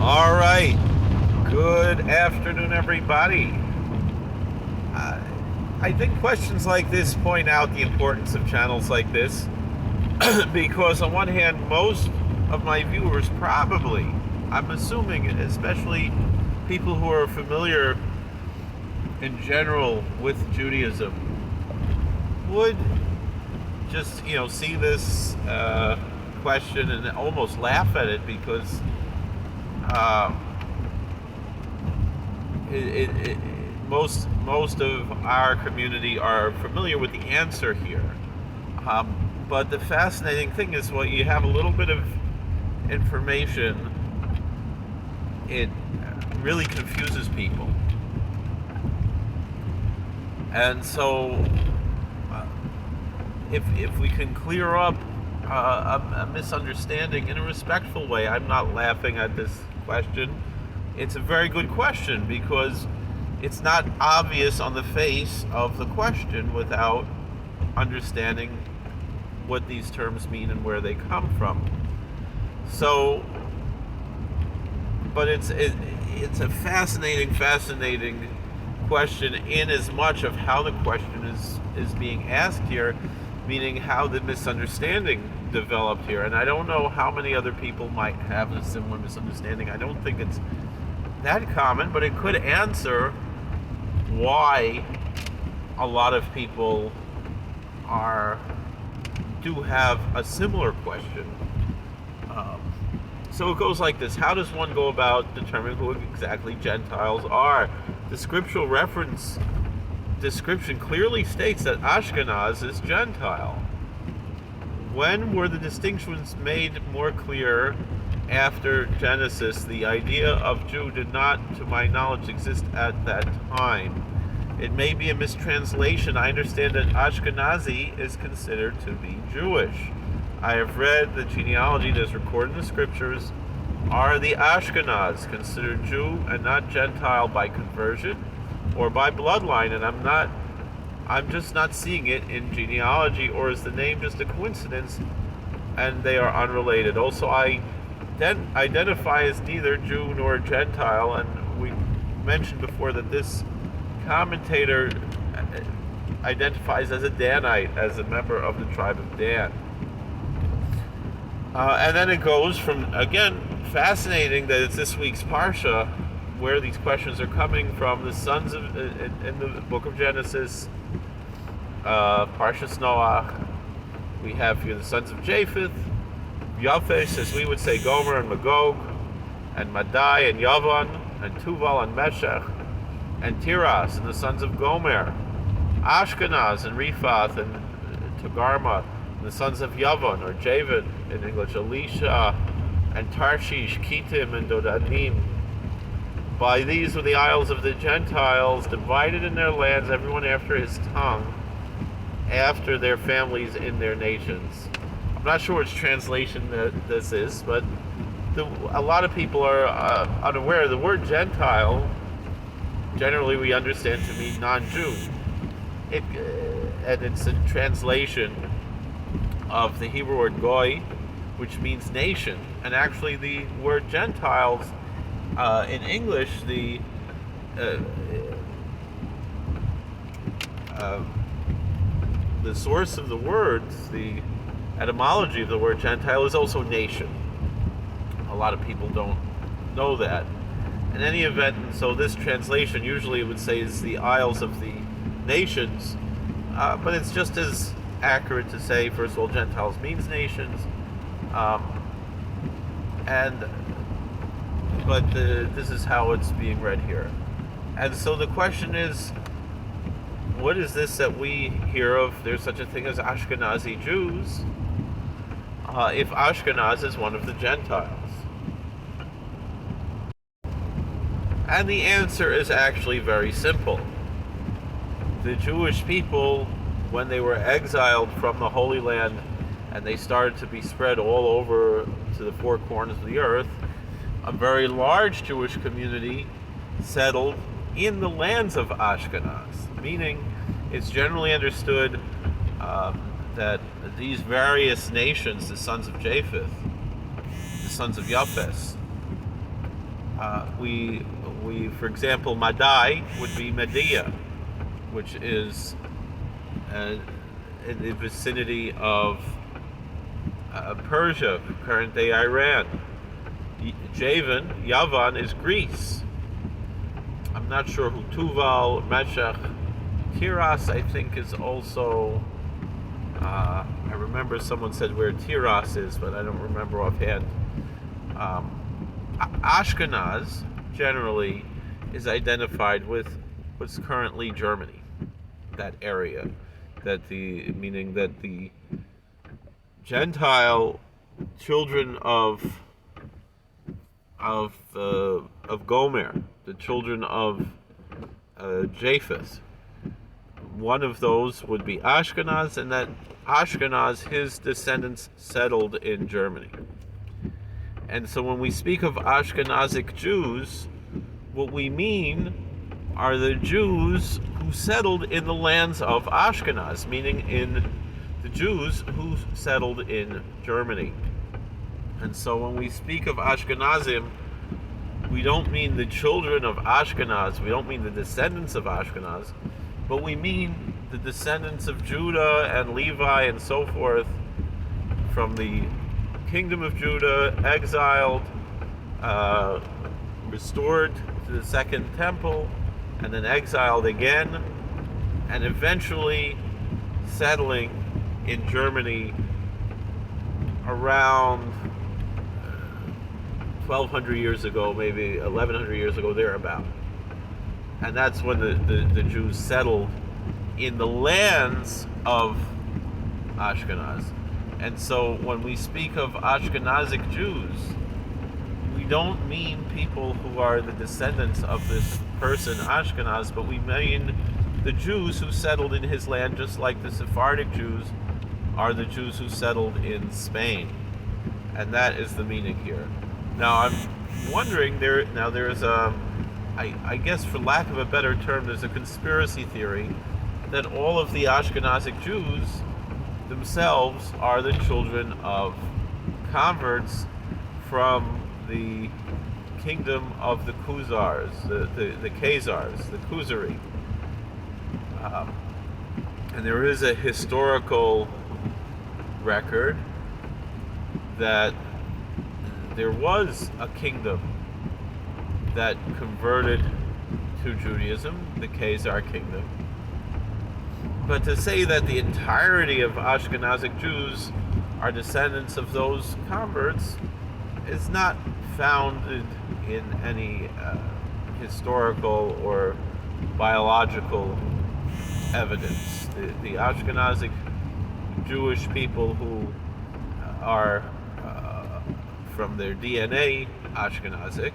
All right. Good afternoon, everybody. Uh, I think questions like this point out the importance of channels like this because, on one hand, most of my viewers probably, I'm assuming, especially people who are familiar in general with Judaism, would just, see this question and almost laugh at it because uh, it, most of our community are familiar with the answer here. But the fascinating thing is, well, you have a little bit of information, it really confuses people. And so, uh, if we can clear up a misunderstanding in a respectful way, I'm not laughing at this question. It's a very good question because it's not obvious on the face of the question without understanding what these terms mean and where they come from. So, but it's a fascinating question in as much of how the question is being asked here, meaning how the misunderstanding developed here. And I don't know how many other people might have a similar misunderstanding. I don't think it's that common, but it could answer why a lot of people do have a similar question. So it goes like this: how does one go about determining who exactly Gentiles are? The scriptural reference description clearly states that Ashkenaz is Gentile. When were the distinctions made more clear? After Genesis, the idea of Jew did not, to my knowledge, exist at that time. It may be a mistranslation. I understand that Ashkenazi is considered to be Jewish. I have read the genealogy that is recorded in the scriptures. Are the Ashkenaz considered Jew and not Gentile by conversion or by bloodline? And I'm just not seeing it in genealogy, or is the name just a coincidence and they are unrelated? Also, I identify as neither Jew nor Gentile, and we mentioned before that this commentator identifies as a Danite, as a member of the tribe of Dan. And then it goes from, again, fascinating that it's this week's Parsha where these questions are coming from. The sons of, in the book of Genesis, Parshas Noach, we have here the sons of Japheth, Yafesh, as we would say, Gomer and Magog, and Madai and Yavan, and Tuval and Meshech, and Tiras, and the sons of Gomer, Ashkenaz and Riphath and Togarma, and the sons of Yavan, or Javid in English, Elisha, and Tarshish, Kittim, and Dodanim. By these were the isles of the Gentiles, divided in their lands, everyone after his tongue, after their families in their nations. I'm not sure which translation this is, but a lot of people are unaware. The word Gentile, generally we understand to mean non-Jew. And it's a translation of the Hebrew word goy, which means nation. And actually the word Gentiles, in English, the source of the words, the etymology of the word Gentile, is also nation. A lot of people don't know that. In any event, and so this translation usually it would say is the isles of the nations, but it's just as accurate to say, first of all, Gentiles means nations, but this is how it's being read here. And so the question is, what is this that we hear of? There's such a thing as Ashkenazi Jews. If Ashkenaz is one of the Gentiles? And the answer is actually very simple. The Jewish people, when they were exiled from the Holy Land and they started to be spread all over to the four corners of the earth, a very large Jewish community settled in the lands of Ashkenaz, meaning it's generally understood that these various nations, the sons of Japheth, the sons of Japheth, We, for example, Madai would be Media, which is in the vicinity of Persia, current day Iran. Yavan is Greece. I'm not sure who Tuval, Meshech, Tiras, I think, is also. I remember someone said where Tiras is, but I don't remember offhand. Ashkenaz generally is identified with what's currently Germany, that area, meaning that the Gentile children of Gomer, the children of Japheth. One of those would be Ashkenaz, and that Ashkenaz, his descendants settled in Germany. And so when we speak of Ashkenazic Jews, what we mean are the Jews who settled in the lands of Ashkenaz, meaning in the Jews who settled in Germany. And so when we speak of Ashkenazim, we don't mean the children of Ashkenaz, we don't mean the descendants of Ashkenaz, but we mean the descendants of Judah and Levi and so forth from the kingdom of Judah, exiled, restored to the second temple, and then exiled again, and eventually settling in Germany around 1,200 years ago, maybe 1,100 years ago, thereabout. And that's when the Jews settled in the lands of Ashkenaz. And so when we speak of Ashkenazic Jews, we don't mean people who are the descendants of this person, Ashkenaz, but we mean the Jews who settled in his land, just like the Sephardic Jews are the Jews who settled in Spain. And that is the meaning here. Now I'm wondering, there's I guess for lack of a better term, there's a conspiracy theory that all of the Ashkenazic Jews themselves are the children of converts from the kingdom of the Khuzars, the Khazars, the Khuzari. And there is a historical record that there was a kingdom that converted to Judaism, the Khazar kingdom. But to say that the entirety of Ashkenazic Jews are descendants of those converts is not founded in any historical or biological evidence. The Ashkenazic Jewish people who are from their DNA Ashkenazic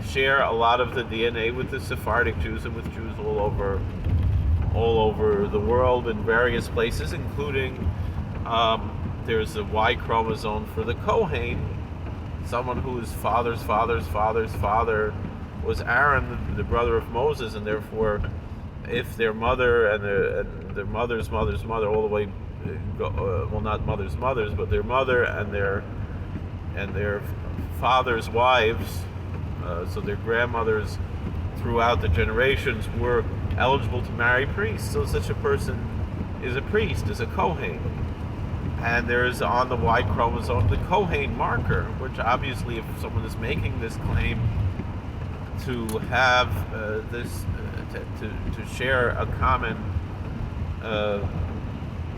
share a lot of the DNA with the Sephardic Jews and with Jews all over the world in various places, including there's a Y chromosome for the Kohen, someone whose father's father's father was Aaron, the brother of Moses, and therefore if their mother and their mother's mother's mother all the way well, not mother's mothers, but their mother and their father's wives, so their grandmothers throughout the generations were eligible to marry priests. So such a person is a priest, is a Kohen. And there is on the Y chromosome the Kohen marker, which obviously if someone is making this claim to have to share a common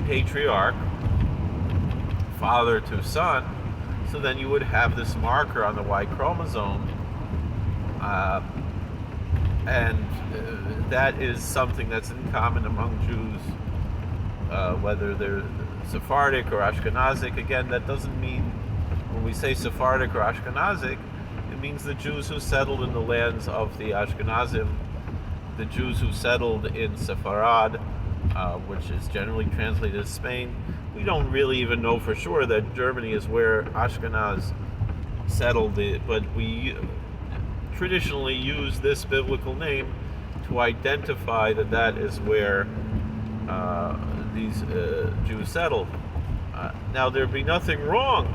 patriarch, father to son, so then you would have this marker on the Y chromosome, and that is something that's in common among Jews, whether they're Sephardic or Ashkenazic. Again, that doesn't mean, when we say Sephardic or Ashkenazic, it means the Jews who settled in the lands of the Ashkenazim, the Jews who settled in Sepharad, which is generally translated as Spain. We don't really even know for sure that Germany is where Ashkenaz settled, but we traditionally use this biblical name to identify that is where these Jews settled. Now, there'd be nothing wrong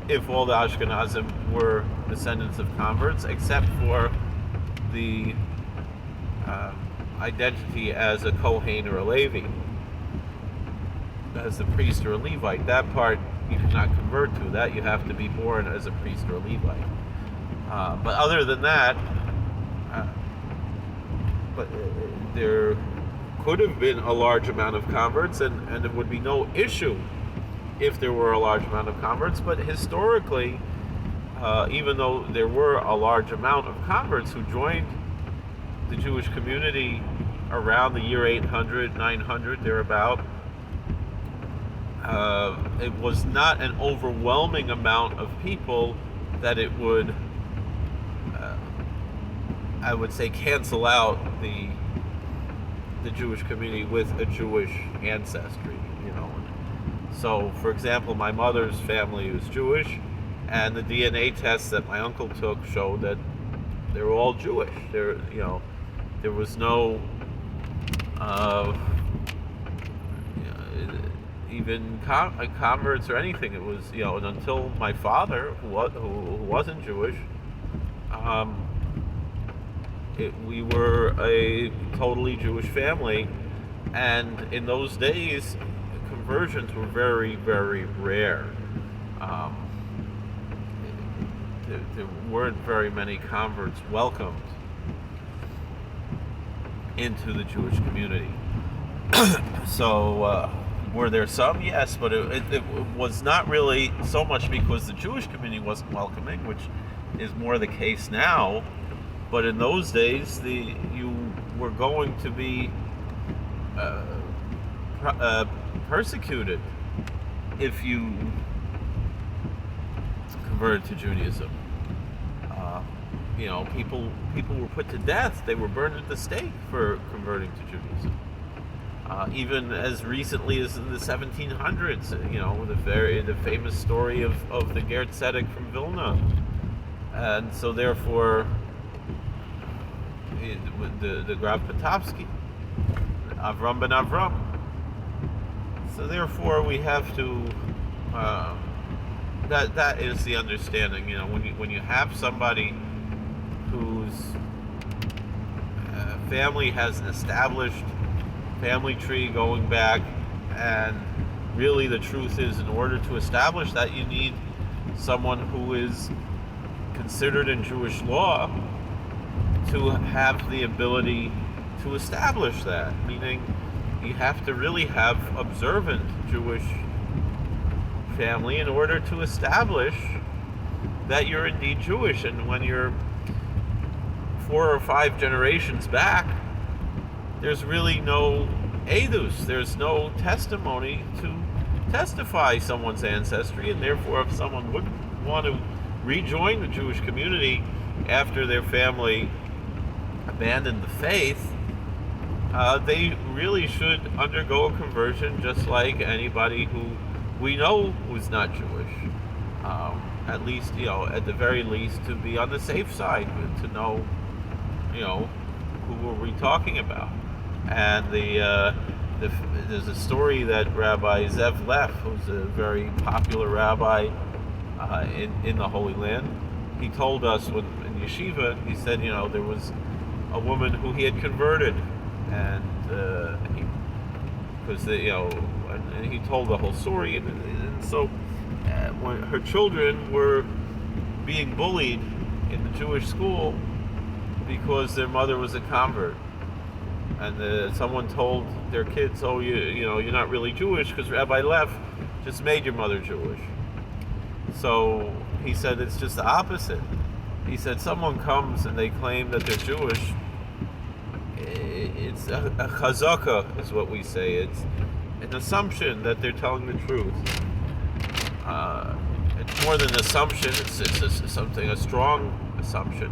if all the Ashkenazim were descendants of converts, except for the identity as a Kohen or a Levi, as a priest or a Levite. That part you cannot convert to. That you have to be born as a priest or a Levite. But other than that, there could have been a large amount of converts, and there would be no issue if there were a large amount of converts. But historically, even though there were a large amount of converts who joined the Jewish community around the year 800, 900, thereabout, it was not an overwhelming amount of people that it would, I would say, cancel out the Jewish community with a Jewish ancestry, So, for example, my mother's family was Jewish, and the DNA tests that my uncle took showed that they were all Jewish. There was no even converts or anything. It was, and until my father, who wasn't Jewish, we were a totally Jewish family, and in those days, conversions were very, very rare. There weren't very many converts welcomed into the Jewish community. So, were there some? Yes, but it was not really so much because the Jewish community wasn't welcoming, which is more the case now. But in those days, you were going to be persecuted if you converted to Judaism. People were put to death. They were burned at the stake for converting to Judaism. Even as recently as in the 1700s, the famous story of the Ger Tzedek from Vilna, and so therefore the Grav Potapsky, Avram ben Avram. So therefore we have to. That is the understanding. When you have somebody whose family has an established family tree going back, and really the truth is, in order to establish that, you need someone who is considered in Jewish law to have the ability to establish that, meaning you have to really have observant Jewish family in order to establish that you're indeed Jewish. And when you're 4 or 5 generations back, there's really no edus, there's no testimony to testify someone's ancestry, and therefore if someone would want to rejoin the Jewish community after their family abandoned the faith, they really should undergo a conversion just like anybody who we know who's not Jewish. At least, at the very least, to be on the safe side, to know, who are we talking about. And there's a story that Rabbi Zev Leff, who's a very popular rabbi in the Holy Land, he told us when in yeshiva, he said, there was a woman who he had converted, and and he told the whole story, and so when her children were being bullied in the Jewish school because their mother was a convert, and someone told their kids, "Oh, you're not really Jewish because Rabbi Leff just made your mother Jewish." So he said it's just the opposite. He said someone comes and they claim that they're Jewish. It's a chazaka, is what we say. It's an assumption that they're telling the truth. It's more than an assumption. It's a strong assumption.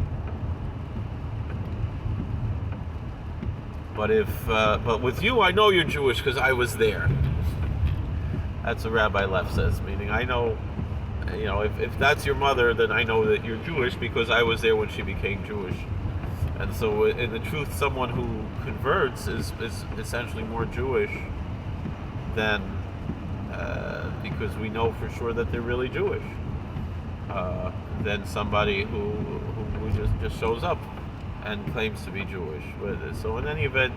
But with you, I know you're Jewish because I was there. That's what Rabbi Leff says. Meaning, I know, if that's your mother, then I know that you're Jewish because I was there when she became Jewish. And so, in the truth, someone who converts is essentially more Jewish than because we know for sure that they're really Jewish. than somebody who just shows up and claims to be Jewish. So in any event,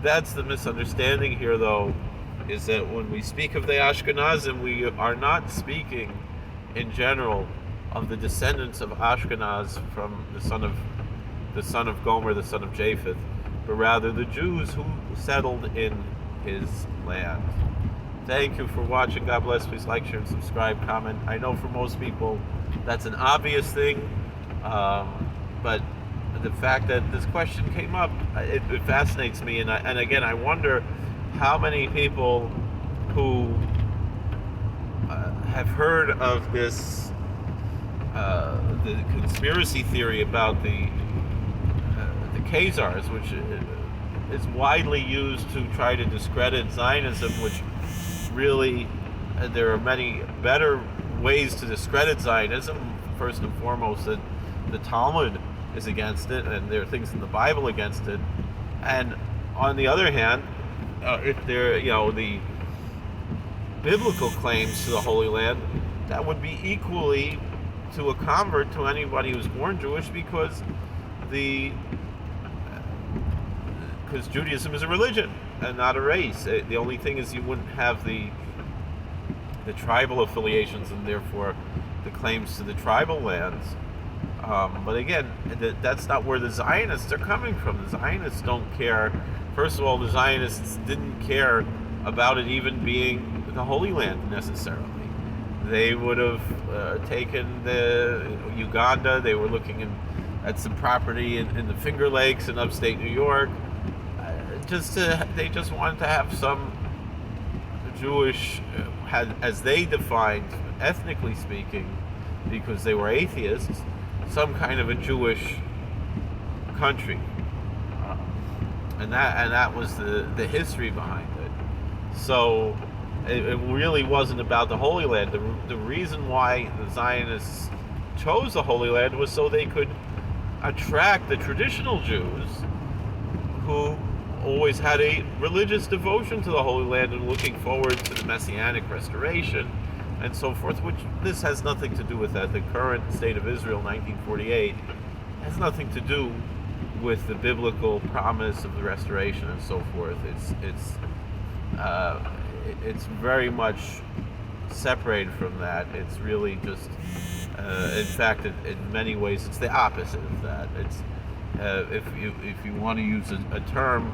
that's the misunderstanding here, though, is that when we speak of the Ashkenazim, we are not speaking in general of the descendants of Ashkenaz from the son of Gomer, the son of Japheth, but rather the Jews who settled in his land. Thank you for watching. God bless. Please like, share, and subscribe, comment. I know for most people that's an obvious thing, but the fact that this question came up, it fascinates me, and again, I wonder how many people who have heard of this, the conspiracy theory about the Khazars, which is widely used to try to discredit Zionism, which really, there are many better ways to discredit Zionism. First and foremost, that the Talmud is against it, and there are things in the Bible against it. And on the other hand, if there, the biblical claims to the Holy Land, that would be equally to a convert to anybody who's born Jewish, because Judaism is a religion and not a race. The only thing is you wouldn't have the tribal affiliations, and therefore the claims to the tribal lands. But again, that's not where the Zionists are coming from. The Zionists don't care. First of all, the Zionists didn't care about it even being the Holy Land necessarily. They would have taken Uganda. They were looking at some property in the Finger Lakes in upstate New York. They just wanted to have some Jewish, as they defined, ethnically speaking, because they were atheists, some kind of a Jewish country, and that was the history behind it. So it really wasn't about the Holy Land. The reason why the Zionists chose the Holy Land was so they could attract the traditional Jews who always had a religious devotion to the Holy Land and looking forward to the Messianic restoration and so forth, which this has nothing to do with that. The current state of Israel, 1948, has nothing to do with the biblical promise of the restoration and so forth. It's very much separated from that. It's really just, in fact, in many ways, it's the opposite of that. It's if you want to use a term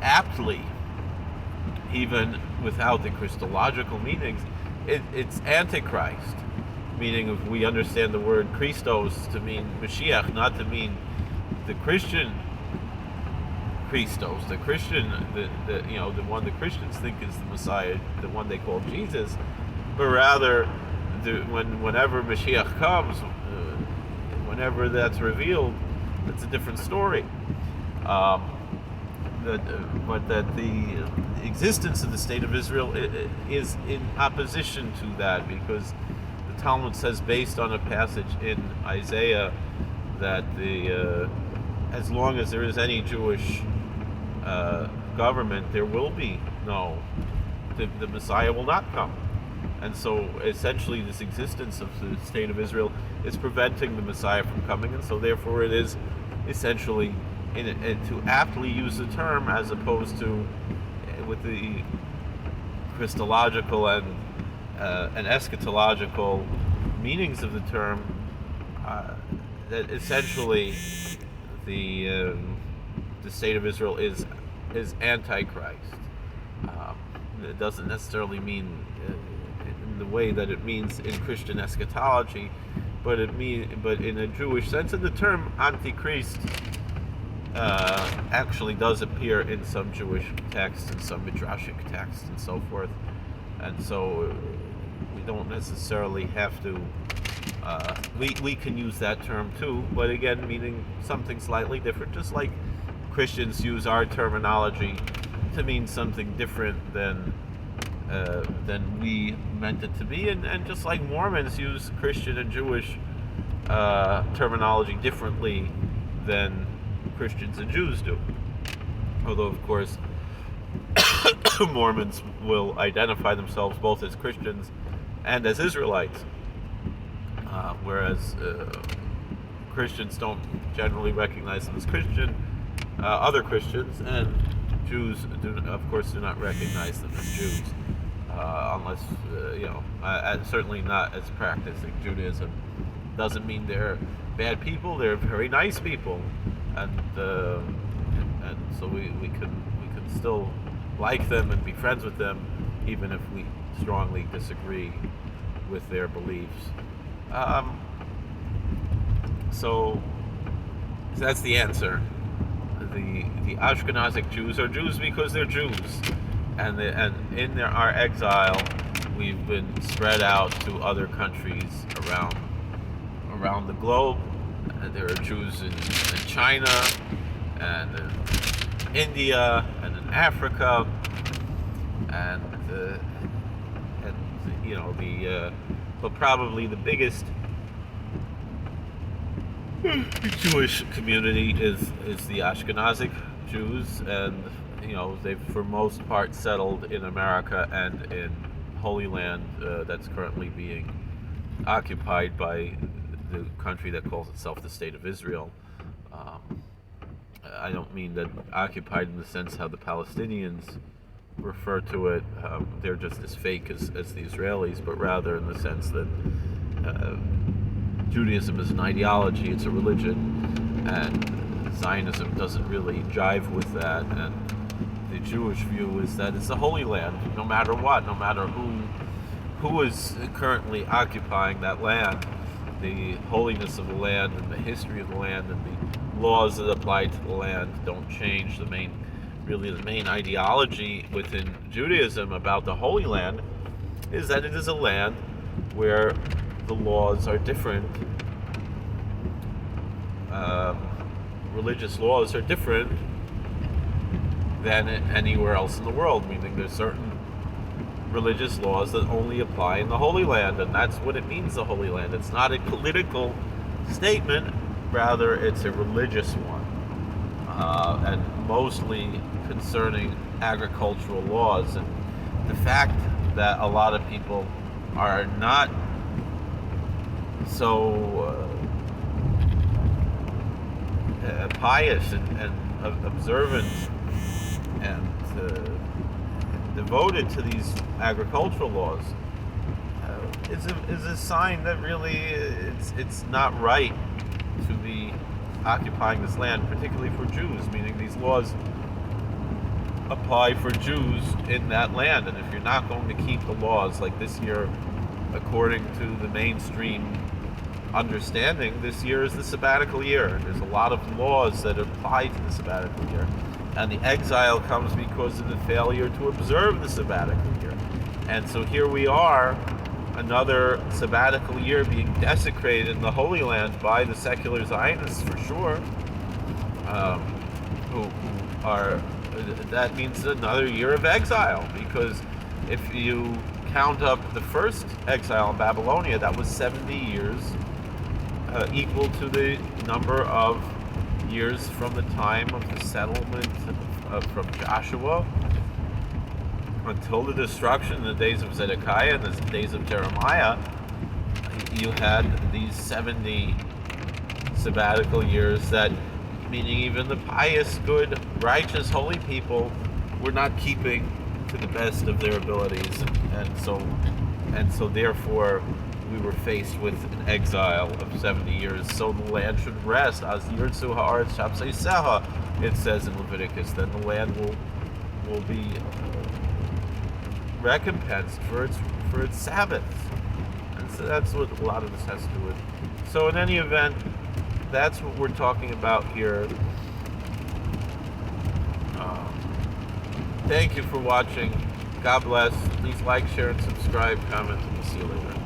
aptly, even without the Christological meanings, it's Antichrist, meaning if we understand the word Christos to mean Mashiach, not to mean the Christian Christos, the Christian, the one the Christians think is the Messiah, the one they call Jesus, but rather whenever Mashiach comes, whenever that's revealed, it's a different story. But that the existence of the state of Israel is in opposition to that, because the Talmud says, based on a passage in Isaiah, that as long as there is any Jewish government, there will be the Messiah will not come. And so essentially this existence of the state of Israel is preventing the Messiah from coming, and so therefore it is essentially, to aptly use the term, as opposed to with the Christological and eschatological meanings of the term, that essentially the state of Israel is Antichrist. It doesn't necessarily mean in the way that it means in Christian eschatology, but in a Jewish sense. And the term Antichrist actually does appear in some Jewish texts and some Midrashic texts and so forth, and so we don't necessarily have to. We can use that term too, but again, meaning something slightly different. Just like Christians use our terminology to mean something different than we meant it to be, and just like Mormons use Christian and Jewish terminology differently than Christians and Jews do. Although, of course, Mormons will identify themselves both as Christians and as Israelites. whereas Christians don't generally recognize them as Christian. Other Christians and Jews, of course, do not recognize them as Jews, unless, certainly not as practicing Judaism. Doesn't mean they're bad people. They're very nice people, and so we can still like them and be friends with them, even if we strongly disagree with their beliefs. So that's the answer. The Ashkenazic Jews are Jews because they're Jews, and in our exile, we've been spread out to other countries around the globe. There are Jews in China, and in India, and in Africa, but probably the biggest Jewish community is the Ashkenazic Jews, and they've for most part settled in America and in Holy Land that's currently being occupied by the country that calls itself the State of Israel. I don't mean that occupied in the sense how the Palestinians refer to it. They're just as fake as the Israelis, but rather in the sense that Judaism is an ideology, it's a religion, and Zionism doesn't really jive with that. And the Jewish view is that it's the Holy Land, no matter what, no matter who is currently occupying that land. The holiness of the land and the history of the land and the laws that apply to the land don't change. The main ideology within Judaism about the Holy Land is that it is a land where the laws are different. Religious laws are different than anywhere else in the world, meaning there's certain religious laws that only apply in the Holy Land, and that's what it means, the Holy Land. It's not a political statement, rather it's a religious one, and mostly concerning agricultural laws. And the fact that a lot of people are not so pious and observant and devoted to these agricultural laws is a sign that really it's not right to be occupying this land, particularly for Jews, meaning these laws apply for Jews in that land. And if you're not going to keep the laws, like this year, according to the mainstream understanding, this year is the sabbatical year. There's a lot of laws that apply to the sabbatical year, and the exile comes because of the failure to observe the sabbatical year. And so here we are, another sabbatical year being desecrated in the Holy Land by the secular Zionists, for sure, who are, that means another year of exile, because if you count up the first exile in Babylonia, that was 70 years, equal to the number of years from the time of the settlement from Joshua until the destruction in the days of Zedekiah and the days of Jeremiah. You had these 70 sabbatical years that, meaning even the pious, good, righteous, holy people were not keeping to the best of their abilities, and so therefore we were faced with an exile of 70 years. So the land should rest. As Yirtzu ha'aretz shapseiseha, it says in Leviticus. Then the land will be recompensed for its Sabbaths. And so that's what a lot of this has to do with. So in any event, that's what we're talking about here. Thank you for watching. God bless. Please like, share, and subscribe, comment, and we'll see you later.